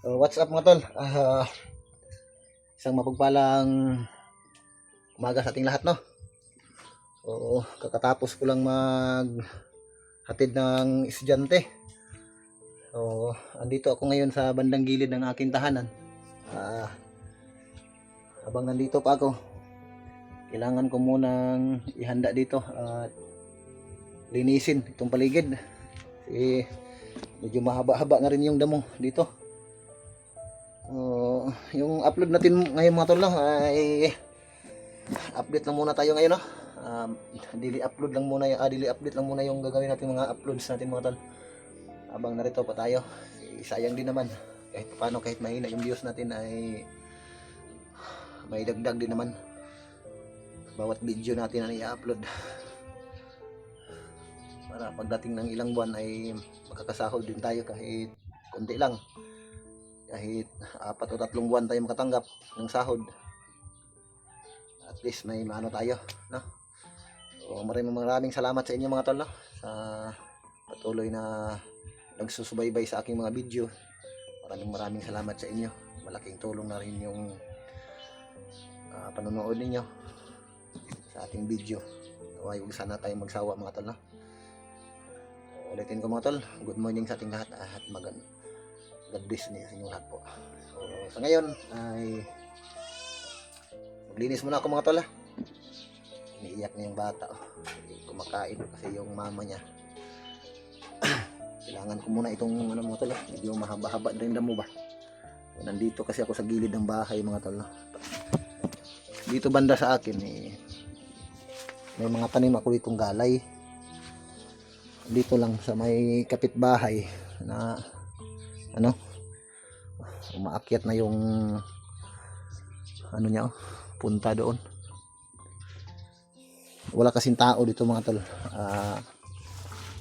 So, what's up mga tol? Isang mapagpalang umaga sa ating lahat, no? So, kakatapos ko lang maghatid ng estudyante. So, andito ako ngayon sa bandang gilid ng aking tahanan. Habang nandito pa ako, kailangan ko munang ihanda dito at linisin itong paligid. Kasi medyo mahaba-haba na rin yung damo dito. Yung upload natin ngayon mga tol, no, ay update lang muna tayo ngayon, no? Daily update lang muna yung gagawin natin, mga uploads natin mga tol. Habang narito pa tayo, sayang din naman kahit paano, kahit mahina yung views natin ay may dagdag din naman bawat video natin na i-upload, para pagdating ng ilang buwan ay makakasahod din tayo kahit konti lang. Kahit 4 o 3 buwan tayo makatanggap ng sahod, at least may maano tayo, no? So, maraming salamat sa inyo mga tol, no? Sa patuloy na nagsusubaybay sa aking mga video. Maraming salamat sa inyo. Malaking tulong na rin yung panonood ninyo sa ating video. Huwag sana tayo magsawa mga tol, no? Ulitin ko mga tol, good morning sa ating lahat at God bless niya sa inyong lahat po. So, sa ngayon ay maglinis muna ako mga tol, ha. Iniiyak na yung bata, kumakain kasi yung mama niya. Kailangan ko muna itong mga tol, medyo mahaba-haba rin damo ba. So, nandito kasi ako sa gilid ng bahay mga tol, no? Dito banda sa akin may mga tanim ako ditong galay. Dito lang sa may kapitbahay na umaakyat na yung niya, punta doon. Wala kasing tao dito mga tol.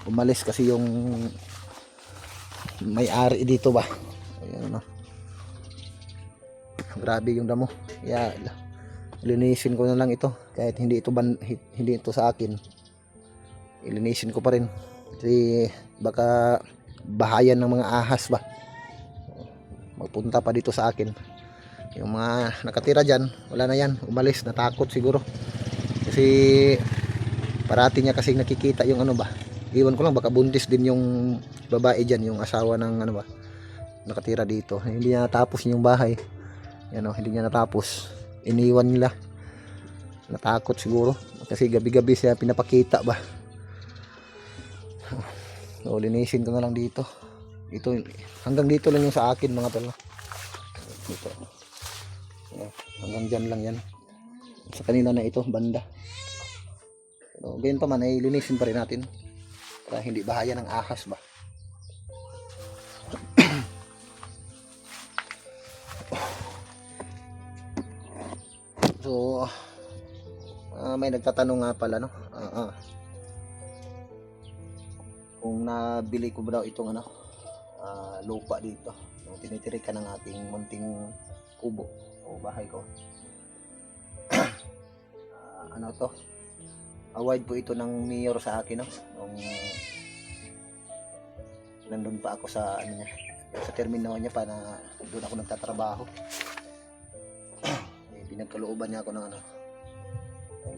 Umalis kasi yung may-ari dito ba. Ayan, no? Grabe yung damo. Yeah, linisin ko na lang ito kahit hindi ito sa akin. Ilinisin ko pa rin kasi baka bahayan ng mga ahas ba magpunta pa dito sa akin. Yung mga nakatira dyan, wala na yan, umalis, natakot siguro kasi parati niya kasi nakikita yung iwan ko lang, baka buntis din yung babae dyan, yung asawa ng nakatira dito. Hindi niya natapos yung bahay, hindi niya natapos, iniwan nila, natakot siguro kasi gabi-gabi siya pinapakita ba. So, linisin ko na lang dito. Ito, hanggang dito lang yung sa akin mga tol. Ito. Hanggang dyan lang yan. Sa kanila na ito, banda. So, ganyan pa man ay linisin pa rin natin para hindi bahaya ng ahas ba. So, may nagtatanong nga pala, no? Kung nabili ko ba daw itong lupa dito, yung tinitirikan ng ating munting kubo o bahay ko. To, award po ito ng mayor sa akin, no? Nung nandun pa ako sa sa terminal niya pa na doon ako nagtatrabaho. Pinagkalooban niya ako ng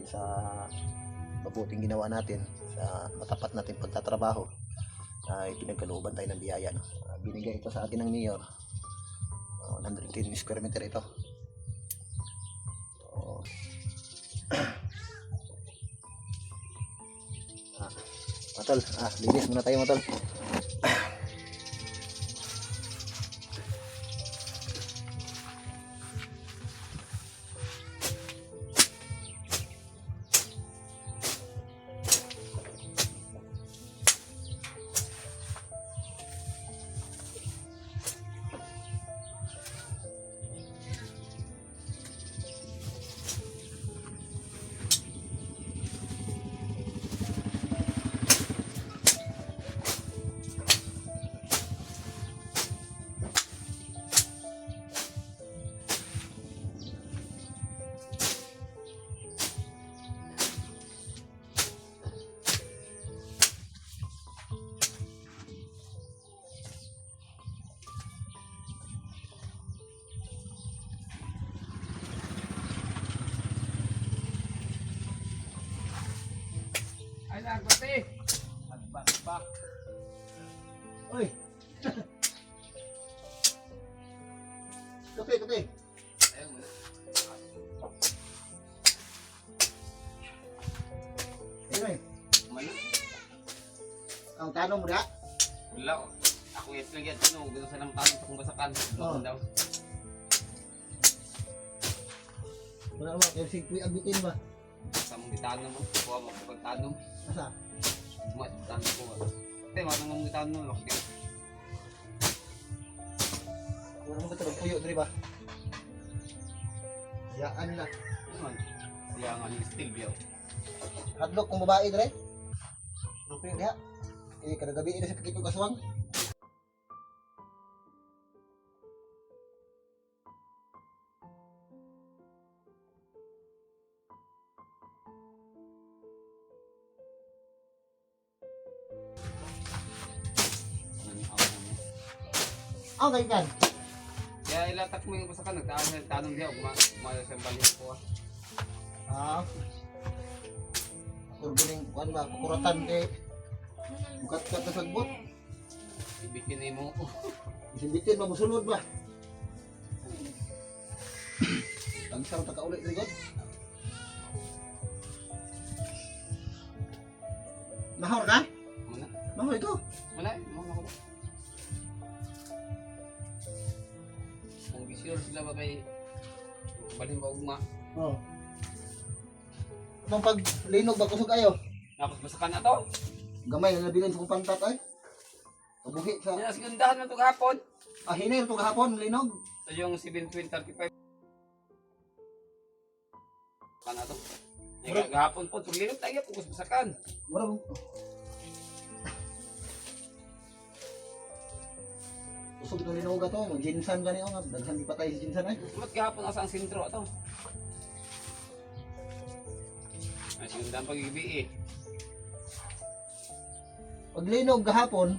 sa mabuting ginawa natin, sa matapat natin pagtatrabaho, ay pinagkalooban tayo ng biyaya, no? Binigay ito sa akin ng mayor. 110 square meter ito. So, matol, linis muna tayo matol. na, pati. Advance pa. Uy! Kape, kape. Ayun mo na. Ayun, Mana? ang tanong mo na? Wala ko. Ako yung lagi at ano, gusto sa ng tanong sa kung basakan. Oo. Daw. Wala naman, yung singkwi agutin ba? Sa mong gitanong mo. Kuha mo, pagtanong. Asa? Tanong ko. Ate, matang mong gitanong mo. Wala naman ka puyo, dali ba? Yaan na. Ano? Kaya nga ni Steve yaw. Hadlok kung babae, dali. Puyo diha. Eh, kada gabi ina sa pikit yung kaswang. Oh, ganyan. Kaya ilatak mo yung basakan. Nagtanong diya. Umayos yung balik ko. Kurbuning, kuan ba, kukuratan kay bukat-kat na sagbot. Ibitin mo. Isimbitin, mamusunod ba? Ang sarang takaulit rigod. Mahor ka? Mana? Mahor ito. Wala eh. Mga ako. Kung sure sila ba kay balhin ba ugma. Oh. Nung pag linog ba kusog ayo? Tapos basakan na to. Gamay na nabilin sa kong pantat ay. Pabuhi sa... Yan, sigundahan na ito kahapon. Ah, hinay ito kahapon, linog. Ito yung 7.35. Ano to? Yung kahapon po, tuglinog tayo, pugos basakan. Wala mo. Kusog na linog ito. Mag-ginsan gani o nga. Daghan di patay si ginsan ay. Sumat kahapon asa ang sintro ito. Ay, sigundahan pag-ibi eh. Pag linog kahapon,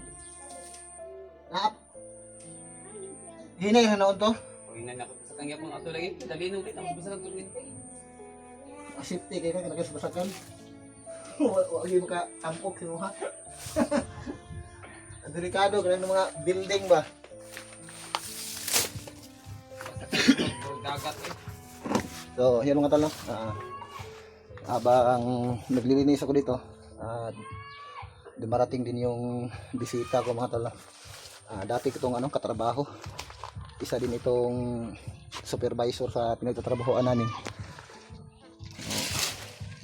hinay na noon to. Huwag na nabasakan yapon ato lagi. Dalinog rin, ako basakan tuloy. Safety kayo ka nagasbasakan. Huwag mo ka tampok si Muha. Delikado ka ng mga building ba? Puro dagat eh. So, yan mga talo. Habang naglilinis ako dito, dumarating din yung bisita ko mga talo. Dati ko itong katrabaho. Isa din itong supervisor sa pinagtatrabahoan namin.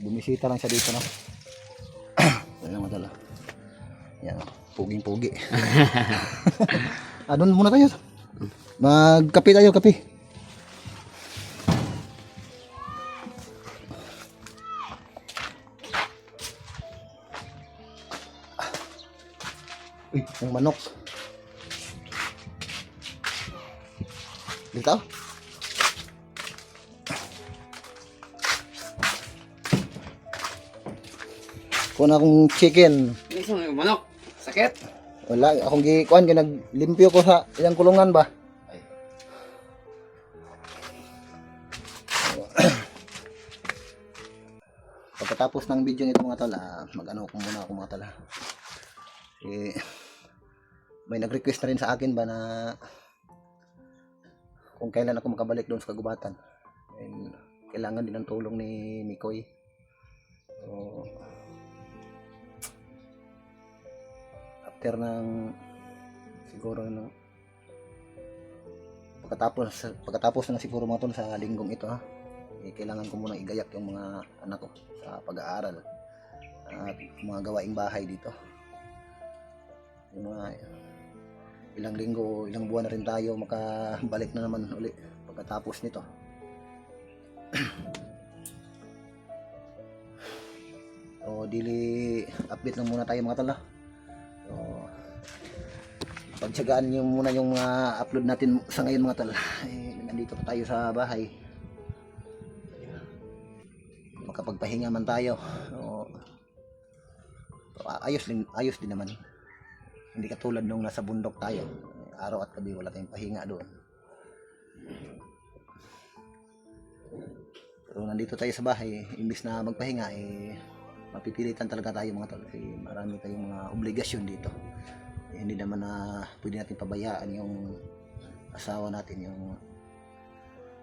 Bumisita lang siya dito, no? Ayan mga talo. Yan, puging-pugi. Doon muna tayo. Magkape tayo, kape. Uy, yung manok. Dito? Kuha akong chicken. Iso yung manok. Sakit. Wala, akong gikuan kaya naglimpyo ko sa ilang kulungan ba. Ay. Pagkatapos ng video nito mga tala, mag-ano ko muna ako mga tala. May nag-request na rin sa akin ba na kung kailan ako makabalik doon sa kagubatan. And kailangan din ng tulong ni Mikoy. So, after ng siguro pagkatapos na siguro mga to sa linggong ito kailangan ko muna igayak yung mga anak ko sa pag-aaral at mga gawaing bahay dito. Yung mga ilang linggo, ilang buwan na rin tayo makabalik na naman uli pagkatapos nito. So, dili update lang muna tayo mga tala. So, pagtsagaan nyo muna yung mga upload natin sa ngayon mga tala. Nandito pa tayo sa bahay. Makapagpahinga man tayo. So, ayos din naman. Hindi katulad nung nasa bundok tayo. Araw at gabi wala tayong pahinga doon. Pero nandito tayo sa bahay, imbis na magpahinga mapipilitan talaga tayo mga tol, kasi marami tayong mga obligasyon dito. Hindi naman na pwede natin pabayaan yung asawa natin, yung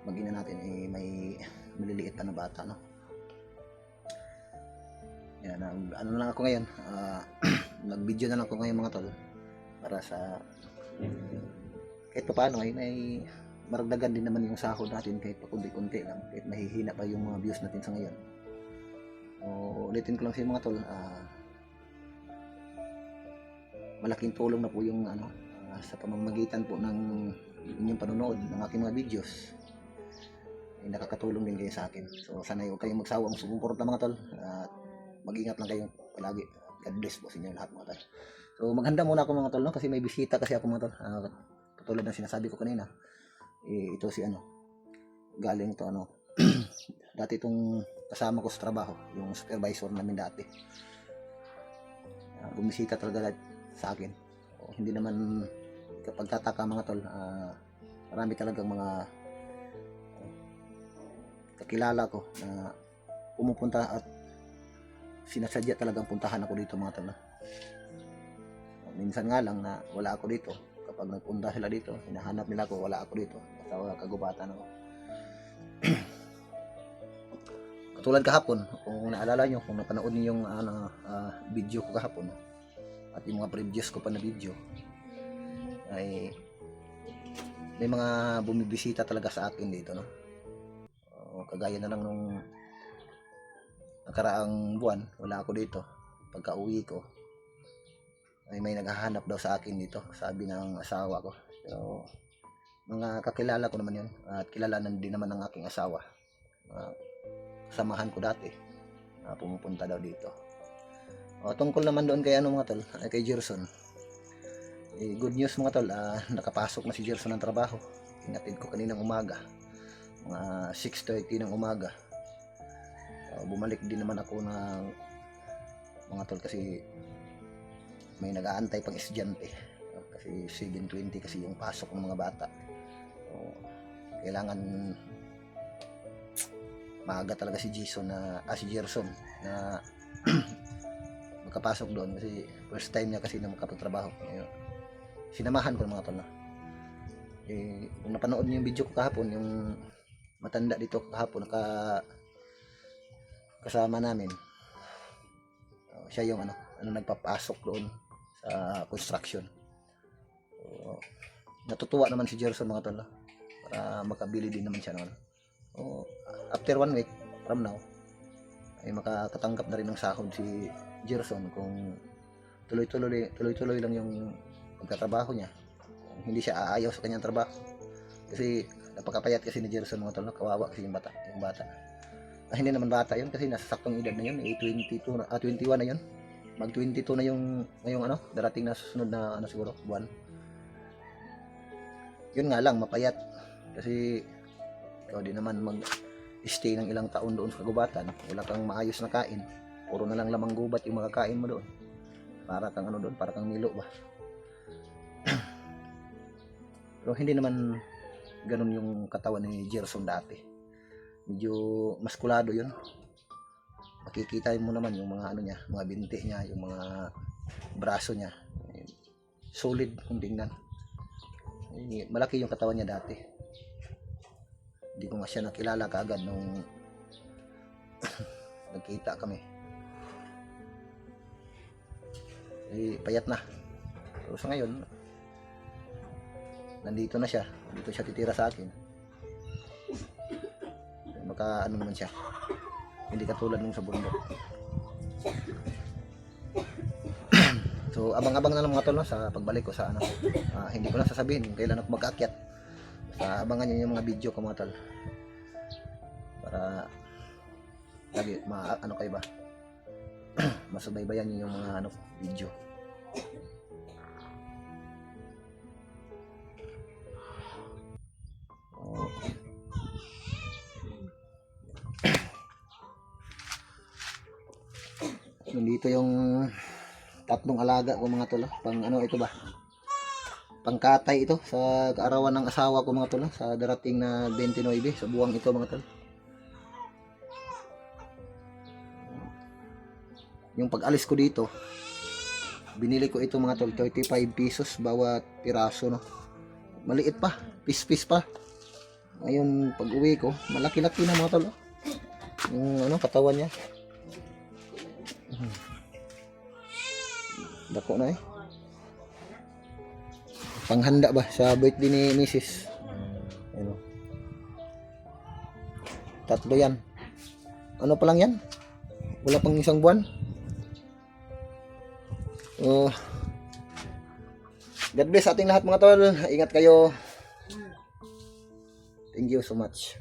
mag-ina natin may maliliit pa na bata, no? Yan, ano na lang ako ngayon, nag-video na lang ako ngayon mga tol, para sa kahit pa paano ay maragdagan din naman yung sahod natin, kahit pa kunti-kunti lang, kahit mahihina pa yung mga views natin sa ngayon. Ulitin ko lang sa mga tol, malaking tulong na po yung sa pamamagitan po ng inyong panonood ng aking mga videos, ay nakakatulong din kayo sa akin. So sana huwag kayong magsawang sumuporta mga tol, at mag-ingat lang kayo palagi. God bless po sa inyo lahat mga tol. So maghanda muna ako mga tol, no? Kasi may bisita kasi ako mga tol. Katulad ng sinasabi ko kanina, ito si galing to dati itong kasama ko sa trabaho, yung supervisor namin dati. Bumisita talaga sa akin. Hindi naman kapag tataka mga tol, marami talagang mga kakilala ko na pumupunta at sinasadya talagang puntahan ako dito mga tol. Minsan nga lang na wala ako dito. Kapag nagpunta sila dito, hinahanap nila ako, wala ako dito. Basta wala, kagubatan ako. Katulad kahapon, kung naalala nyo, kung napanood niyo yung video ko kahapon, at yung mga previous ko pa na video, ay may mga bumibisita talaga sa akin dito, no? Kagaya na lang nung nakaraang buwan, wala ako dito. Pagka uwi ko, ay may naghahanap daw sa akin dito, sabi ng asawa ko. Pero mga kakilala ko naman yun, at kilalanan din naman ng aking asawa. Samahan ko dati, pumupunta daw dito. Tungkol naman doon kay mga tol, kay Gerson, good news mga tol, nakapasok na si Gerson ng trabaho. Hinatid ko kaninang umaga, mga 6:30 ng umaga. Bumalik din naman ako ng mga tol, kasi may nag-aantay pang estudyante, kasi 7:20 kasi yung pasok ng mga bata. Kailangan maaga talaga si Gerson na makapasok doon, kasi first time niya kasi na makapagtrabaho. Sinamahan ko ng mga tol, kung napanood niyo yung video ko kahapon, yung matanda dito kahapon kasama namin, siya yung nagpapasok doon sa construction. Natutuwa naman si Gerson mga tol, para makabili din naman siya noon. After 1 week from now, ay makakatanggap na rin ng sahod si Gerson kung tuloy-tuloy lang yung pagtatrabaho niya, kung hindi siya aayaw sa kanyang trabaho. Kasi napakapayat kasi ni Gerson mga tol, kawawa kasi yung bata. Hindi naman bata yun, kasi nasa saktong edad na yun, 21 na yun. Mag 22 na yung ngayong darating na susunod na siguro buwan. Yun nga lang, mapayat, kasi ikaw din naman mag-stay ng ilang taon doon sa kagubatan, wala kang maayos na kain, puro na lang lamang gubat yung mga kain mo doon. Para kang doon, para kang nilo ba. Pero hindi naman ganun yung katawan ni Gerson dati. Medyo maskulado yun. Makikita mo naman yung mga niya, mga binti niya, yung mga braso niya. Solid kung tingnan. Malaki yung katawan niya dati. Hindi ko nga siya nakilala kaagad nung nagkita kami. Payat na. Pero sa ngayon, nandito na siya. Dito siya titira sa akin. Naman siya. Hindi katulad nung sa bundok. So abang-abang na lang mga tol, sa pagbalik ko sa hindi ko na sasabihin kung kailan ako mag-aakyat. Basta abangan niyo yung mga video ko mga tol, para lagi kayo ba masubaybayan niyo yung mga video. Nandito yung tatlong alaga ko mga tol, pang ito ba, pangkatay ito sa kaarawan ng asawa ko mga tol, sa darating na 29 sa buwang ito mga tol. yung pag-alis ko dito, binili ko ito mga tol, 35 pesos bawat piraso, no. Maliit pa, piece pa. Ngayon pag uwi ko, malaki-laki na mga tol, oh. Yung ano, katawan niya. Dako na eh. Panghanda ba sa birthday ni Mrs. Ano? Tatlo yan. Ano pa lang yan? Wala pang isang buwan. Oh. God bless ating lahat mga tol. Ingat kayo. Thank you so much.